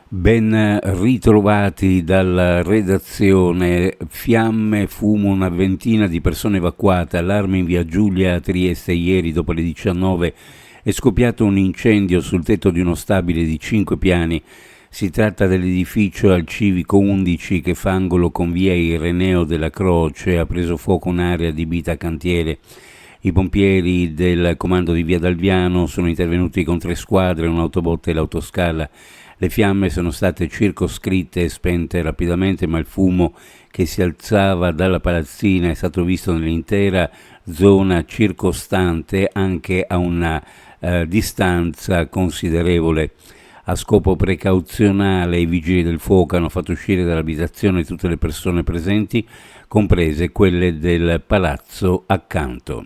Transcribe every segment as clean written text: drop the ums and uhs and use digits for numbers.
Ben ritrovati dalla redazione. Fiamme, fumo, una ventina di persone evacuate, allarme in via Giulia a Trieste. Ieri dopo le 19 è scoppiato un incendio sul tetto di uno stabile di 5 piani. Si tratta dell'edificio al Civico 11 che fa angolo con via Ireneo della Croce. Ha preso fuoco un'area adibita a cantiere. I pompieri del comando di via Dalviano sono intervenuti con 3 squadre, un'autobotte e l'autoscala. Le fiamme sono state circoscritte e spente rapidamente, ma il fumo che si alzava dalla palazzina è stato visto nell'intera zona circostante, anche a una distanza considerevole. A scopo precauzionale i vigili del fuoco hanno fatto uscire dall'abitazione tutte le persone presenti, comprese quelle del palazzo accanto.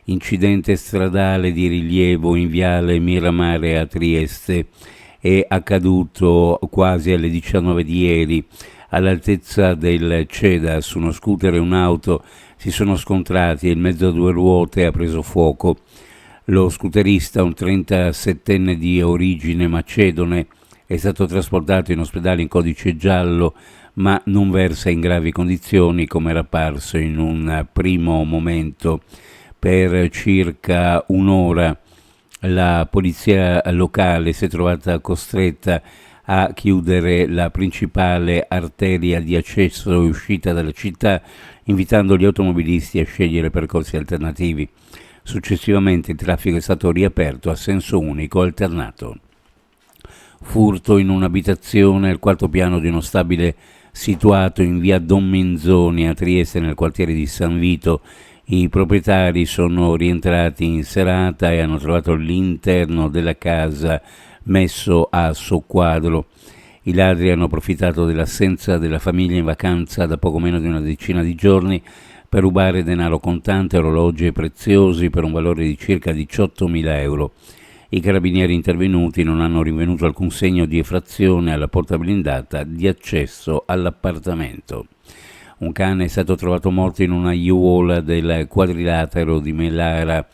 Incidente stradale di rilievo in viale Miramare a Trieste. È accaduto quasi alle 19 di ieri, all'altezza del Cedas. Uno scooter e un'auto si sono scontrati e il mezzo a 2 ruote ha preso fuoco. Lo scooterista, un 37enne di origine macedone, è stato trasportato in ospedale in codice giallo, ma non versa in gravi condizioni, come era apparso in un primo momento. Per circa un'ora la polizia locale si è trovata costretta a chiudere la principale arteria di accesso e uscita dalla città, invitando gli automobilisti a scegliere percorsi alternativi. Successivamente il traffico è stato riaperto a senso unico alternato. Furto in un'abitazione al 4º piano di uno stabile situato in via Don Minzoni a Trieste, nel quartiere di San Vito. I proprietari sono rientrati in serata e hanno trovato l'interno della casa messo a soqquadro. I ladri hanno approfittato dell'assenza della famiglia in vacanza da poco meno di una decina di giorni per rubare denaro contante, orologi e preziosi per un valore di circa 18.000 euro. I carabinieri intervenuti non hanno rinvenuto alcun segno di effrazione alla porta blindata di accesso all'appartamento. Un cane è stato trovato morto in una aiuola del quadrilatero di Melara.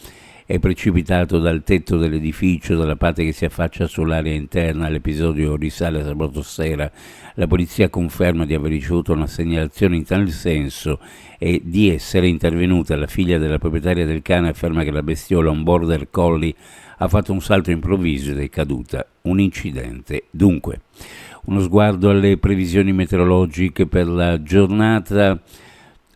È precipitato dal tetto dell'edificio dalla parte che si affaccia sull'area interna. L'episodio risale a sabato sera. La polizia conferma di aver ricevuto una segnalazione in tal senso e di essere intervenuta. La figlia della proprietaria del cane afferma che la bestiola, un border collie, ha fatto un salto improvviso ed è caduta. Un incidente. Dunque, uno sguardo alle previsioni meteorologiche per la giornata.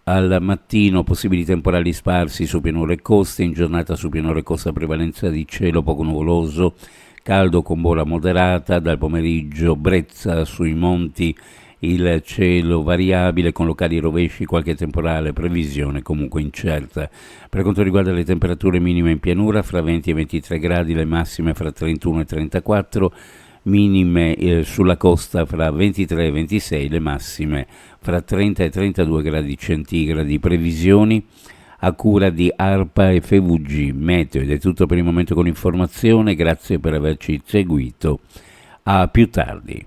Al mattino possibili temporali sparsi su pianure e coste, in giornata su pianure e coste prevalenza di cielo poco nuvoloso, caldo con bolla moderata, dal pomeriggio brezza sui monti, il cielo variabile con locali rovesci, qualche temporale, previsione comunque incerta. Per quanto riguarda le temperature minime in pianura, fra 20 e 23 gradi, le massime fra 31 e 34, minime sulla costa fra 23 e 26, le massime fra 30 e 32 gradi centigradi. Previsioni a cura di ARPA e FVG Meteo. Ed è tutto per il momento con l'informazione, grazie per averci seguito, a più tardi.